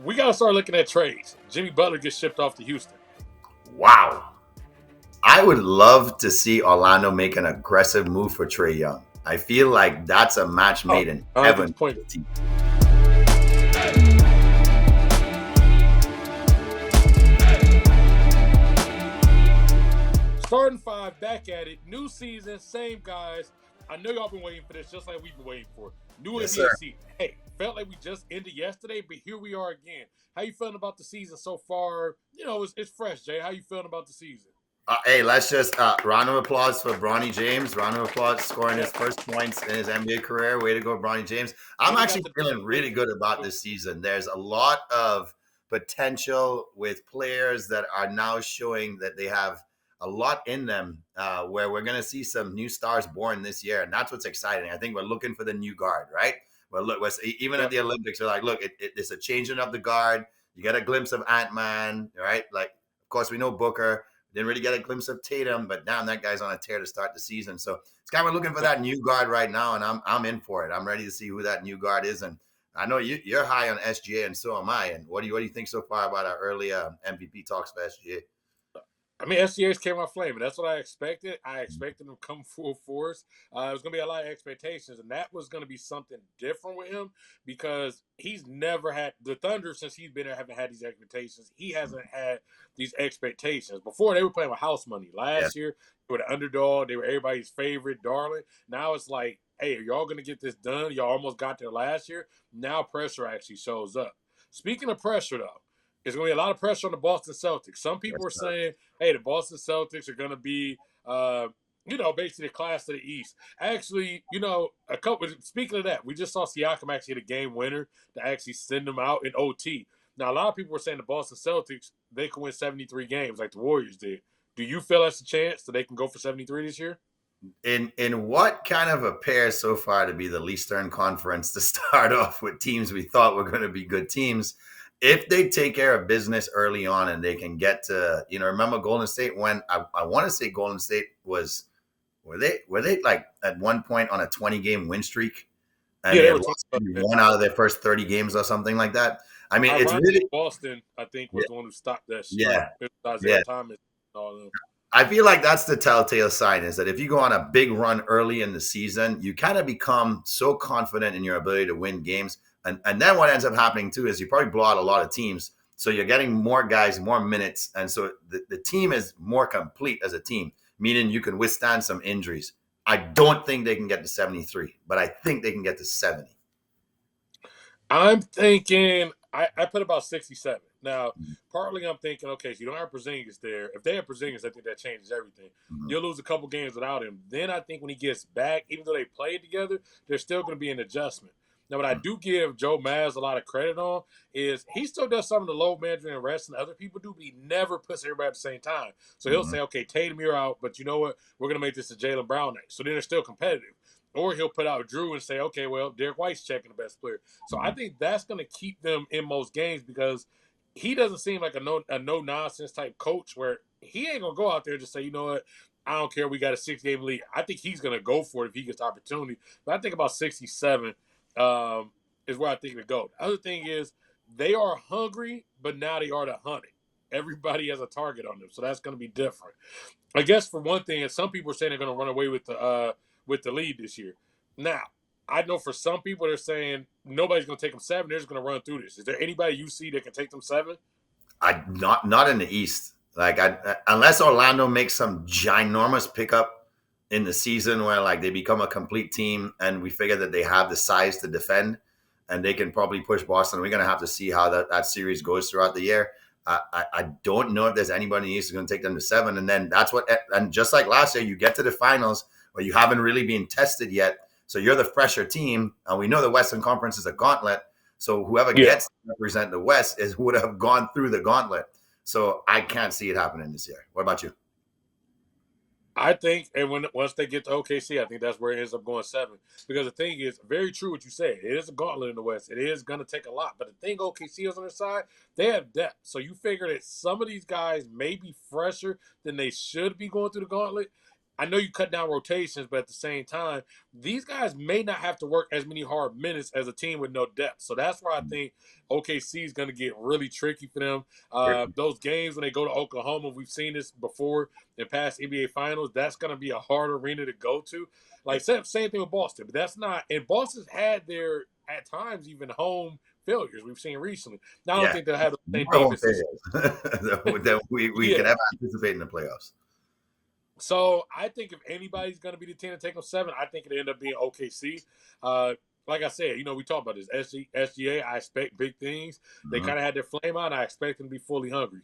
we got to start looking at trades. Jimmy Butler gets shipped off to Houston. Wow. I would love to see Orlando make an aggressive move for Trae Young. I feel like that's a match made in heaven. Starting five, back at it. New season, same guys. I know y'all been waiting for this, just like we've been waiting for. New Yes, NBA season. Hey, felt like we just ended yesterday, but here we are again. How you feeling about the season so far? You know, it's fresh, Jay. How you feeling about the season? Hey, let's just round of applause for Bronny James. Round of applause scoring his first points in his NBA career. Way to go, Bronny James. I'm actually feeling really good about this season. There's a lot of potential with players that are now showing that they have a lot in them, where we're going to see some new stars born this year. And that's what's exciting. I think we're looking for the new guard, right? Well, look, even at the Olympics, they're like, look, it's a changing of the guard. You get a glimpse of Ant-Man, right? Like, of course, we know Booker. Didn't really get a glimpse of Tatum, but now that guy's on a tear to start the season. So it's kind of looking for that new guard right now, and I'm in for it. I'm ready to see who that new guard is. And I know you're high on SGA, and so am I. And what do you think so far about our early MVP talks for SGA? I mean, SGA's came out flaming. That's what I expected. I expected him to come full force. It was going to be a lot of expectations, and that was going to be something different with him because he's never had the Thunder since he's been there. Haven't had these expectations. He hasn't had these expectations before. They were playing with house money last year. They were the underdog. They were everybody's favorite, darling. Now it's like, hey, are y'all going to get this done? Y'all almost got there last year. Now pressure actually shows up. Speaking of pressure, though. There's going to be a lot of pressure on the Boston Celtics. Some people are saying, hey, the Boston Celtics are going to be, basically the class of the East. Actually, speaking of that, we just saw Siakam actually hit a game winner to actually send them out in OT. Now, a lot of people were saying the Boston Celtics, they can win 73 games like the Warriors did. Do you feel that's a chance that they can go for 73 this year? In what kind of appears so far to be the Eastern Conference to start off with teams we thought were going to be good teams, if they take care of business early on and they can get to, remember Golden State when I want to say Golden State were they like at one point on a 20-game win streak and they lost one out of their first 30 games or something like that. I mean, it's really Boston, I think, was the one who stopped that shit. Thomas and all of them. I feel like that's the telltale sign is that if you go on a big run early in the season, you kind of become so confident in your ability to win games. And then what ends up happening, too, is you probably blow out a lot of teams. So you're getting more guys, more minutes. And so the team is more complete as a team, meaning you can withstand some injuries. I don't think they can get to 73, but I think they can get to 70. I'm thinking I put about 67. Now, partly I'm thinking, okay, so you don't have Porzingis there. If they have Porzingis, I think that changes everything. Mm-hmm. You'll lose a couple games without him. Then I think when he gets back, even though they played together, there's still going to be an adjustment. Now, what I do give Joe Maz a lot of credit on is he still does some of the load management and rest and other people do, but he never puts everybody at the same time. So he'll say, okay, Tatum, you're out, but you know what? We're going to make this a Jaylen Brown night. So then they're still competitive. Or he'll put out Drew and say, okay, well, Derek White's checking the best player. So I think that's going to keep them in most games because he doesn't seem like a no-nonsense type coach where he ain't going to go out there and just say, you know what? I don't care. We got a 6-game lead. I think he's going to go for it if he gets the opportunity. But I think about 67 is where I think it go. The other thing is they are hungry, but now they are the hunted. Everybody has a target on them, so that's going to be different. I guess for one thing, and some people are saying they're going to run away with the lead this year. Now, I know for some people they're saying nobody's going to take them 7. They're just going to run through this. Is there anybody you see that can take them 7? Not in the East. Like unless Orlando makes some ginormous pickup in the season where like they become a complete team and we figure that they have the size to defend and they can probably push Boston. We're going to have to see how that series goes throughout the year. I don't know if there's anybody in the East who's going to take them to 7. And then and just like last year, you get to the finals where you haven't really been tested yet. So you're the fresher team. And we know the Western Conference is a gauntlet. So whoever gets to represent the West would have gone through the gauntlet. So I can't see it happening this year. What about you? I think, and once they get to OKC, I think that's where it ends up going 7. Because the thing is, very true what you say. It is a gauntlet in the West. It is going to take a lot. But the thing OKC is on their side, they have depth. So you figure that some of these guys may be fresher than they should be going through the gauntlet. I know you cut down rotations, but at the same time, these guys may not have to work as many hard minutes as a team with no depth. So that's why I think OKC is going to get really tricky for them. Those games when they go to Oklahoma, we've seen this before in past NBA Finals. That's going to be a hard arena to go to. Like same thing with Boston, but that's not. And Boston's had their at times even home failures we've seen recently. Now I don't Yeah, think they'll have the same more home defenses. failures that we could Yeah. ever anticipate in the playoffs. So I think if anybody's going to be the team to take them 7, I think it end up being OKC. Like I said, we talked about this SGA. I expect big things. They kind of had their flame out. And I expect them to be fully hungry.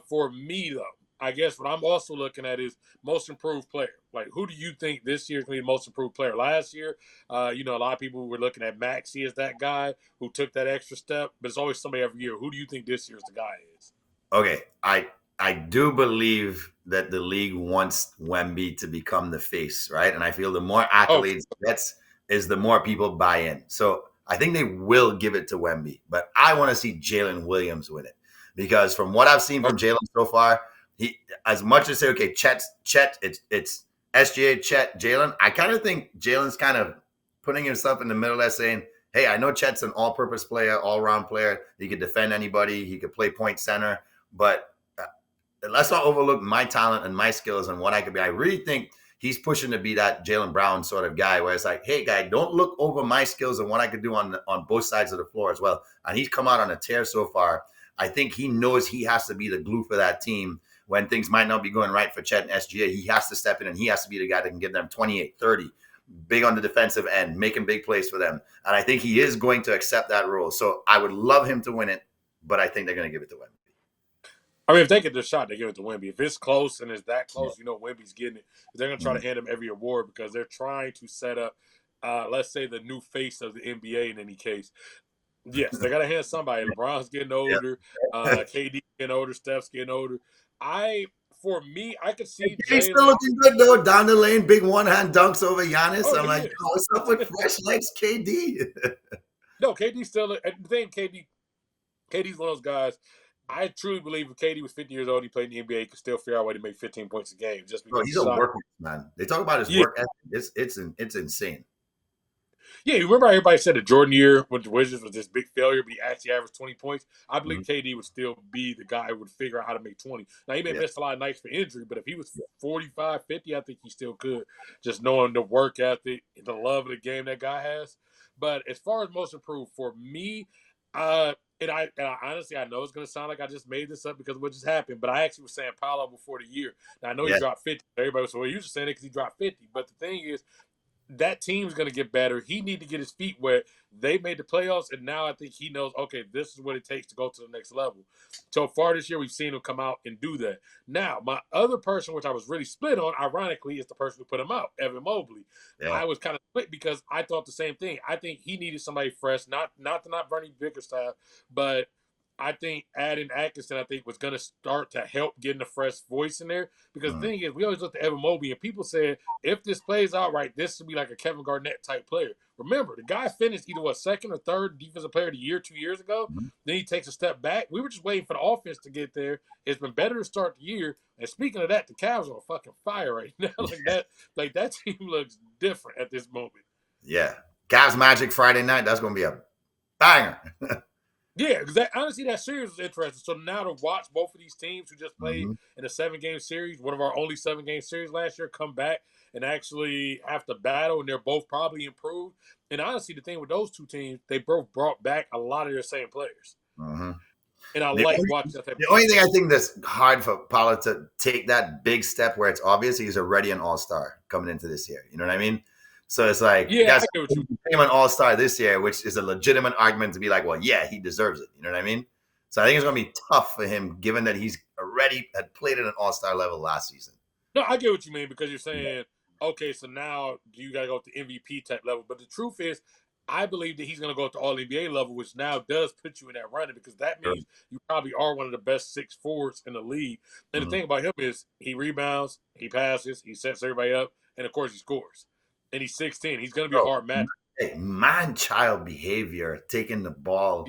For me, though, I guess what I'm also looking at is most improved player. Like, who do you think this year is going to be the most improved player? Last year, a lot of people were looking at Maxey as that guy who took that extra step, but it's always somebody every year. Who do you think this year's the guy is? Okay, I do believe that the league wants Wemby to become the face, right? And I feel the more Oh, accolades he gets is the more people buy in. So I think they will give it to Wemby, but I want to see Jalen Williams win it because from what I've seen from Jalen so far, he as much as say, okay, Chet, it's SGA, Chet, Jalen. I kind of think Jalen's kind of putting himself in the middle there, saying, "Hey, I know Chet's an all-purpose player, all-round player. He could defend anybody. He could play point center." But let's not overlook my talent and my skills and what I could be. I really think he's pushing to be that Jaylen Brown sort of guy where it's like, hey, guy, don't look over my skills and what I could do on both sides of the floor as well. And he's come out on a tear so far. I think he knows he has to be the glue for that team when things might not be going right for Chet and SGA. He has to step in and he has to be the guy that can give them 28, 30, big on the defensive end, making big plays for them. And I think he is going to accept that role. So I would love him to win it, but I think they're going to give it to him. I mean, if they get the shot, they give it to Wemby. If it's close and it's that close, Wemby's getting it. They're going to try to hand him every award because they're trying to set up, let's say, the new face of the NBA in any case. Yes, they got to hand somebody. LeBron's getting older. KD getting older. Steph's getting older. For me, I could see He's still looking good, though. Down the lane, big one-hand dunks over Giannis. Oh, I'm like, what's up with fresh legs, KD? No, KD's still – the thing, KD's one of those guys – I truly believe if KD was 50 years old, he played in the NBA, he could still figure out a way to make 15 points a game. Just because he's a worker, man. They talk about his work ethic. It's insane. Yeah, you remember how everybody said the Jordan year with the Wizards was this big failure, but he actually averaged 20 points? I believe KD would still be the guy who would figure out how to make 20. Now, he may miss a lot of nights for injury, but if he was 45, 50, I think he still could. Just knowing the work ethic, the love of the game that guy has. But as far as most improved, for me, and I honestly, I know it's going to sound like I just made this up because of what just happened, but I actually was saying Paolo before the year. Now, I know he dropped 50. Everybody was saying, well, you're just saying it because he dropped 50. But the thing is, that team's going to get better. He need to get his feet wet. They made the playoffs, and now I think he knows, okay, this is what it takes to go to the next level. So far this year, we've seen him come out and do that. Now, my other person, which I was really split on, ironically, is the person who put him out, Evan Mobley. Yeah. I was kind of split because I thought the same thing. I think he needed somebody fresh, not Bernie Bickerstaff, but I think adding Atkinson, I think, was going to start to help getting a fresh voice in there. Because the thing is, we always look at Evan Mobley, and people said, if this plays out right, this would be like a Kevin Garnett type player. Remember, the guy finished either second or third defensive player of the year 2 years ago. Then he takes a step back. We were just waiting for the offense to get there. It's been better to start the year. And speaking of that, the Cavs are on fucking fire right now. that team looks different at this moment. Yeah. Cavs Magic Friday night, that's going to be a banger. Yeah, because honestly, that series was interesting. So now to watch both of these teams who just played in a 7-game series, one of our only 7-game series last year, come back and actually have to battle, and they're both probably improved. And honestly, the thing with those two teams, they both brought back a lot of their same players. And I watching that. The only thing I think that's hard for Paolo to take that big step where it's obvious he's already an all-star coming into this year. You know what I mean? So it's like, yeah, I became an all-star this year, which is a legitimate argument to be like, well, yeah, he deserves it. You know what I mean? So I think it's going to be tough for him, given that he's already had played at an all-star level last season. No, I get what you mean because you're saying, okay, so now do you got to go to the MVP type level? But the truth is, I believe that he's going to go to all NBA level, which now does put you in that running because that means you probably are one of the best 6 forwards in the league. And the thing about him is he rebounds, he passes, he sets everybody up, and of course he scores. And he's 16. He's going to be a hard match. Hey, man-child behavior, taking the ball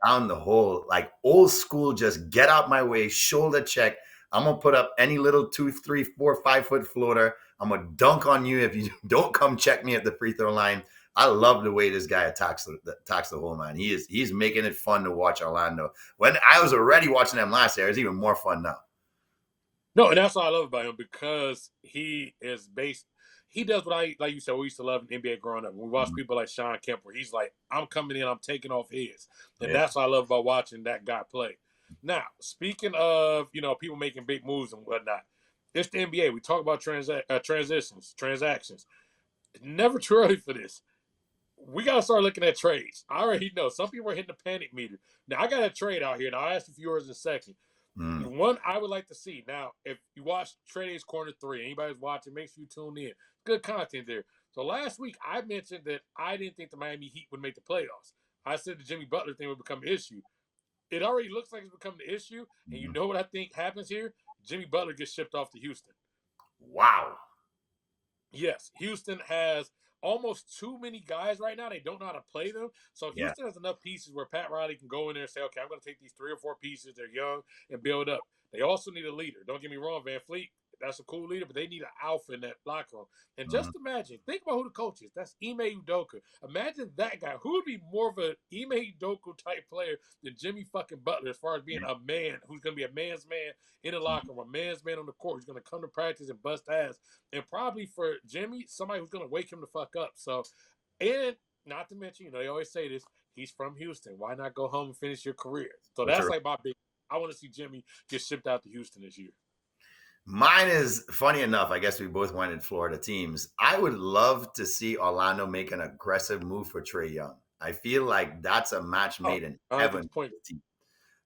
down the hole, like old school, just get out my way, shoulder check. I'm going to put up any little 2, 3, 4, 5 foot floater. I'm gonna dunk on you if you don't come check me at the free throw line. I love the way this guy attacks the whole man. He's making it fun to watch Orlando. When I was already watching them last year, it's even more fun now. No, and that's what I love about him because he is based. He does what I like. You said we used to love in NBA growing up. We watch people like Sean Kemp, where he's like, "I'm coming in, I'm taking off his," and Yeah. that's what I love about watching that guy play. Now, speaking of people making big moves and whatnot, it's the NBA. We talk about transitions, transactions. Never too early for this. We gotta start looking at trades. I already know some people are hitting the panic meter. Now I got a trade out here, and I'll ask you for yours in a second. One I would like to see. Now, if you watch Treyday's Corner 3, anybody's watching, make sure you tune in. Good content there. So last week I mentioned that I didn't think the Miami Heat would make the playoffs. I said the Jimmy Butler thing would become an issue. It already looks like it's become the issue. And you know what I think happens here? Jimmy Butler gets shipped off to Houston. Wow. Yes, Houston has almost too many guys right now. They don't know how to play them. So Yeah. Houston has enough pieces where Pat Riley can go in there and say, okay, I'm going to take these 3 or 4 pieces. They're young and build up. They also need a leader. Don't get me wrong, Van Fleet. That's a cool leader, but they need an alpha in that locker room. And just imagine, think about who the coach is. That's Ime Udoka. Imagine that guy. Who would be more of an Ime Udoka type player than Jimmy fucking Butler as far as being a man who's going to be a man's man in the locker room, a man's man on the court who's going to come to practice and bust ass. And probably for Jimmy, somebody who's going to wake him the fuck up. So, and not to mention, they always say this, he's from Houston. Why not go home and finish your career? So that's like my big, I want to see Jimmy get shipped out to Houston this year. Mine is funny enough. I guess we both wanted Florida teams. I would love to see Orlando make an aggressive move for Trae Young. I feel like that's a match made in heaven.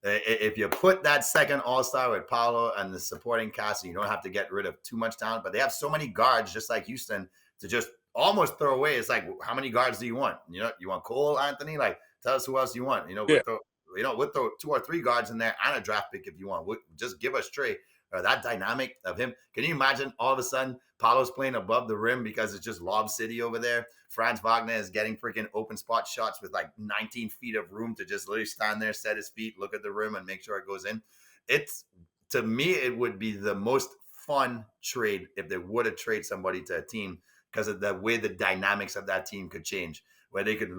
If you put that second All-Star with Paolo and the supporting cast, you don't have to get rid of too much talent. But they have so many guards, just like Houston, to just almost throw away. It's like, how many guards do you want? You want Cole, Anthony? Like, tell us who else you want. We'll throw 2 or 3 guards in there and a draft pick if you want. Just give us Trae. Or that dynamic of him. Can you imagine all of a sudden Paolo's playing above the rim because it's just lob city over there? Franz Wagner is getting freaking open spot shots with like 19 feet of room to just literally stand there, set his feet, look at the rim and make sure it goes in. To me, it would be the most fun trade if they would have traded somebody to a team because of the way the dynamics of that team could change, where they could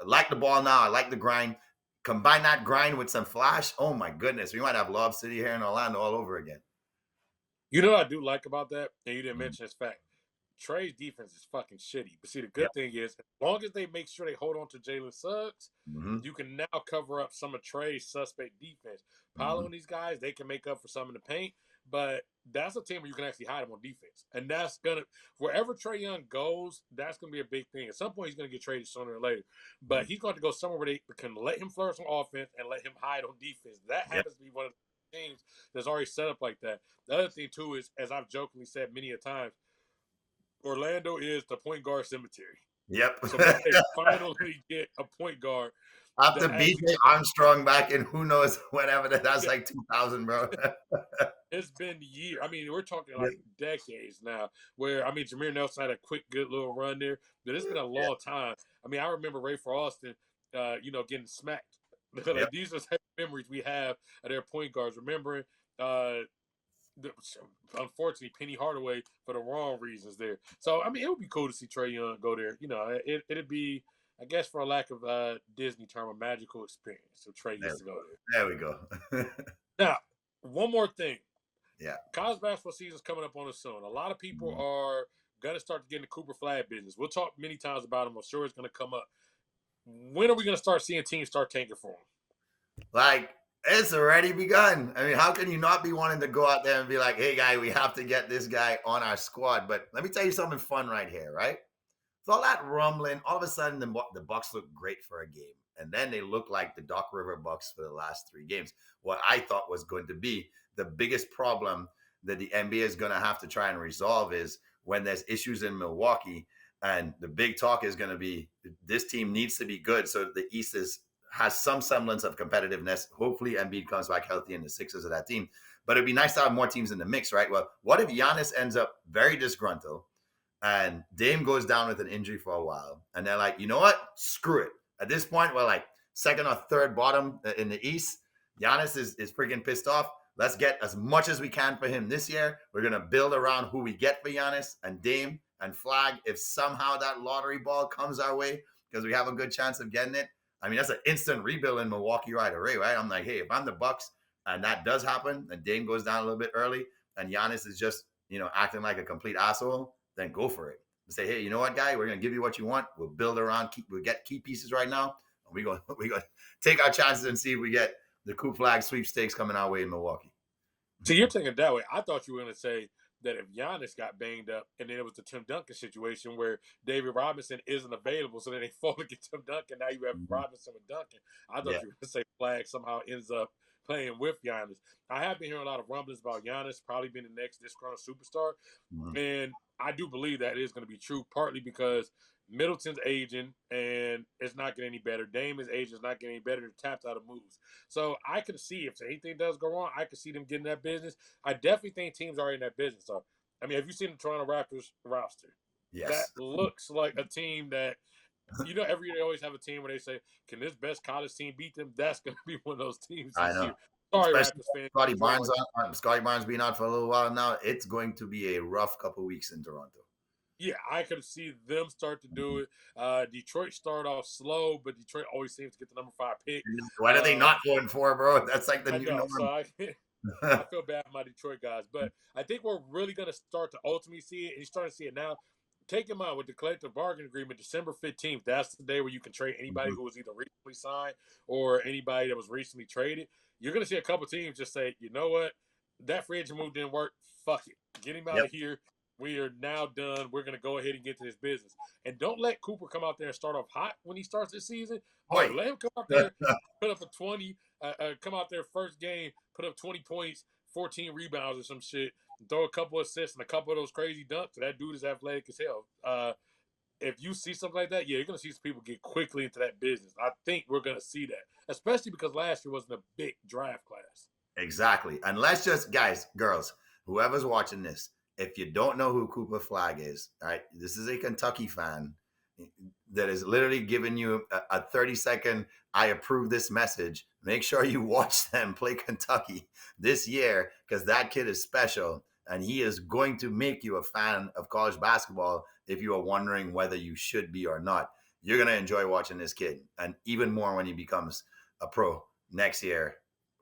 like the ball now. I like the grind. Combine that grind with some flash. Oh my goodness, we might have Lob City here in Orlando all over again. You know what I do like about that, and you didn't mention this fact. Tre's defense is fucking shitty. But see, the good thing is, as long as they make sure they hold on to Jalen Suggs, you can now cover up some of Tre's suspect defense. Paolo and these guys, they can make up for some in the paint, but that's a team where you can actually hide them on defense. And that's going to, wherever Trae Young goes, that's going to be a big thing. At some point, he's going to get traded sooner or later. But he's going to go somewhere where they can let him flourish on offense and let him hide on defense. That happens to be one of the teams that's already set up like that. The other thing, too, is, as I've jokingly said many a times, Orlando is the point guard cemetery. Yep. So they finally get a point guard. After BJ Armstrong back in who knows whenever that's like 2000, bro. It's been years. I mean, we're talking like decades now. Where Jameer Nelson had a quick, good little run there, but it's been a long time. I mean, I remember Ray Austin, getting smacked. These are the memories we have of their point guards. Remembering, unfortunately, Penny Hardaway for the wrong reasons there. So, I mean, it would be cool to see Trae Young go there. It'd be, I guess, for a lack of Disney term, a magical experience. So Trae gets to go there. There we go. Now, one more thing. Yeah. College basketball season's coming up on us soon. A lot of people are going to start getting the Cooper Flag business. We'll talk many times about them. I'm sure it's going to come up. When are we going to start seeing teams start tanking for them? Like, it's already begun. I mean, how can you not be wanting to go out there and be like, hey, guy, we have to get this guy on our squad? But let me tell you something fun right here, right? So all that rumbling, all of a sudden the Bucks look great for a game. And then they look like the Doc River Bucks for the last 3 games. What I thought was going to be the biggest problem that the NBA is going to have to try and resolve is when there's issues in Milwaukee, and the big talk is going to be this team needs to be good so the East has some semblance of competitiveness. Hopefully Embiid comes back healthy and the Sixers of that team. But it'd be nice to have more teams in the mix, right? Well, what if Giannis ends up very disgruntled and Dame goes down with an injury for a while, and they're like, you know what? Screw it. At this point, we're like second or third bottom in the East. Giannis is freaking pissed off. let's get as much as we can for him this year. We're going to build around who we get for Giannis and Dame and Flag. If somehow that lottery ball comes our way, because we have a good chance of getting it, I mean, that's an instant rebuild in Milwaukee right away, right? I'm like, hey, if I'm the Bucks and that does happen, and Dame goes down a little bit early, and Giannis is just, acting like a complete asshole, then go for it. Say, hey, you know what, guy? We're gonna give you what you want. We'll build around. We'll get key pieces right now. And we go take our chances and see if we get the coup flag sweepstakes coming our way in Milwaukee. So you're taking it that way. I thought you were going to say that if Giannis got banged up, and then it was the Tim Duncan situation where David Robinson isn't available, so then they fall to get Tim Duncan. Now you have Robinson and Duncan. I thought you were going to say Flag somehow ends up playing with Giannis. I have been hearing a lot of rumblings about Giannis probably being the next disgruntled superstar, and I do believe that is going to be true, partly because Middleton's aging and it's not getting any better. Dame is aging, it's not getting any better. They're tapped out of moves. So I can see if anything does go wrong, I can see them getting that business. I definitely think teams are in that business. So, I mean, have you seen the Toronto Raptors roster? Yes. That looks like a team that, every year they always have a team where they say, can this best college team beat them? That's going to be one of those teams this year. Sorry, Raptors fans. Scotty Barnes being out for a little while now. It's going to be a rough couple weeks in Toronto. Yeah, I could see them start to do it. Detroit started off slow, but Detroit always seems to get the number 5 pick. What are they not going for, bro? That's like the new norm. So I feel bad for my Detroit guys. But I think we're really going to start to ultimately see it, and you're starting to see it now. Take in mind, with the collective bargaining agreement, December 15th, that's the day where you can trade anybody who was either recently signed or anybody that was recently traded. You're going to see a couple teams just say, you know what, that free agent move didn't work. Fuck it. Get him out of here. We are now done. We're going to go ahead and get to this business. And don't let Cooper come out there and start off hot when he starts this season. No, let him come out there, put up a 20, come out there first game, put up 20 points, 14 rebounds or some shit, throw a couple assists and a couple of those crazy dunks. That dude is athletic as hell. If you see something like that, you're going to see some people get quickly into that business. I think we're going to see that, especially because last year wasn't a big draft class. Exactly. And let's just, guys, girls, whoever's watching this, if you don't know who Cooper Flag is, all right, this is a Kentucky fan that is literally giving you a 30-second, I approve this message. Make sure you watch them play Kentucky this year, because that kid is special, and he is going to make you a fan of college basketball if you are wondering whether you should be or not. You're going to enjoy watching this kid, and even more when he becomes a pro next year.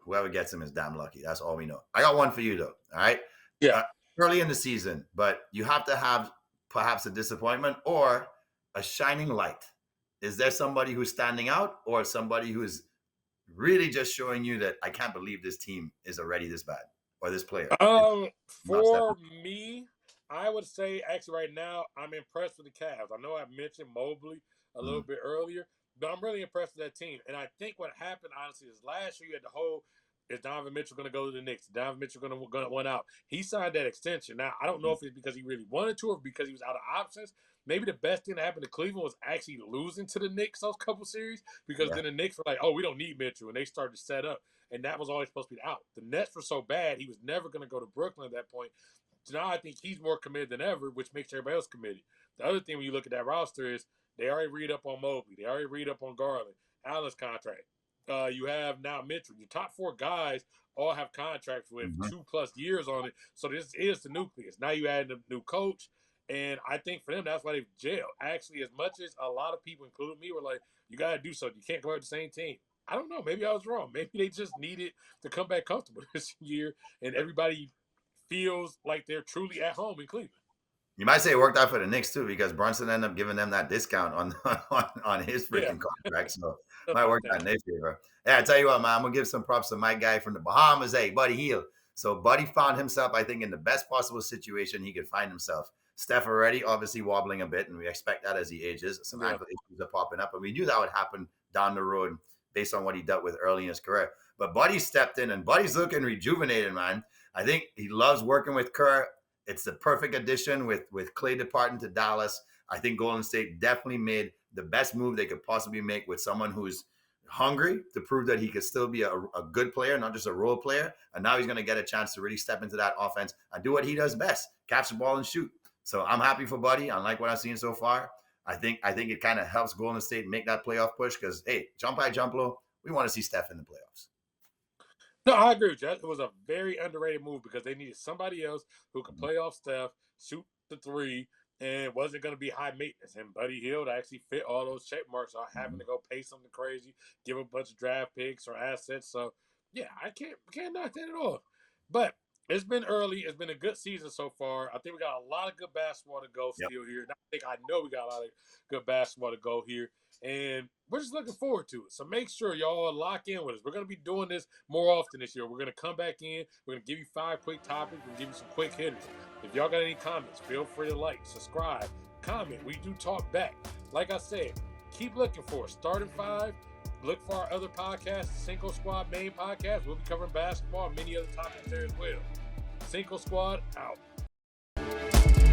Whoever gets him is damn lucky. That's all we know. I got one for you, though, all right? Yeah. Early in the season, but you have to have perhaps a disappointment or a shining light. Is there somebody who's standing out, or somebody who's really just showing you that I can't believe this team is already this bad, or this player? For me, I would say actually right now I'm impressed with the Cavs. I know I mentioned Mobley a little bit earlier, but I'm really impressed with that team. And I think what happened, honestly, is last year you had the whole, is Donovan Mitchell going to go to the Knicks? Is Donovan Mitchell going to win out? He signed that extension. Now, I don't know if it's because he really wanted to or because he was out of options. Maybe the best thing that happened to Cleveland was actually losing to the Knicks those couple series, because then the Knicks were like, oh, we don't need Mitchell, and they started to set up. And that was always supposed to be out. The Nets were so bad, he was never going to go to Brooklyn at that point. So now I think he's more committed than ever, which makes everybody else committed. The other thing when you look at that roster is they already read up on Mobley. They already read up on Garland. Allen's contract. You have now Mitchell. Your top 4 guys all have contracts with 2+ years on it. So this is the nucleus. Now you add a new coach. And I think for them, that's why they've jailed. Actually, as much as a lot of people, including me, were like, you got to do something. You can't go out the same team. I don't know. Maybe I was wrong. Maybe they just needed to come back comfortable this year, and everybody feels like they're truly at home in Cleveland. You might say it worked out for the Knicks too, because Brunson ended up giving them that discount on his freaking contract. So it might work out in their favor. Yeah, I tell you what, man, I'm gonna give some props to my guy from the Bahamas, Buddy Hield. So Buddy found himself, I think, in the best possible situation he could find himself. Steph already obviously wobbling a bit, and we expect that as he ages. Some ankle issues are popping up, and we knew that would happen down the road based on what he dealt with early in his career. But Buddy stepped in, and Buddy's looking rejuvenated, man. I think he loves working with Kerr. It's the perfect addition with Clay departing to Dallas. I think Golden State definitely made the best move they could possibly make with someone who's hungry to prove that he could still be a good player, not just a role player. And now he's going to get a chance to really step into that offense and do what he does best, catch the ball and shoot. So I'm happy for Buddy. I like what I've seen so far. I think it kind of helps Golden State make that playoff push because, hey, jump high, jump low. We want to see Steph in the playoffs. No, I agree with you. It was a very underrated move because they needed somebody else who could play off Steph, shoot the three, and wasn't going to be high maintenance. And Buddy Hield actually fit all those check marks without having to go pay something crazy, give a bunch of draft picks or assets. So, yeah, I can't knock that at all. But it's been early. It's been a good season so far. I think we got a lot of good basketball to go Yep. still here. I know we got a lot of good basketball to go here. And we're just looking forward to it. So make sure y'all lock in with us. We're going to be doing this more often this year. We're going to come back in. We're going to give you 5 quick topics. We're going to give you some quick hitters. If y'all got any comments, feel free to like, subscribe, comment. We do talk back. Like I said, keep looking for us. Starting 5. Look for our other podcasts, Cinco Squad main podcast. We'll be covering basketball and many other topics there as well. Cinco Squad out.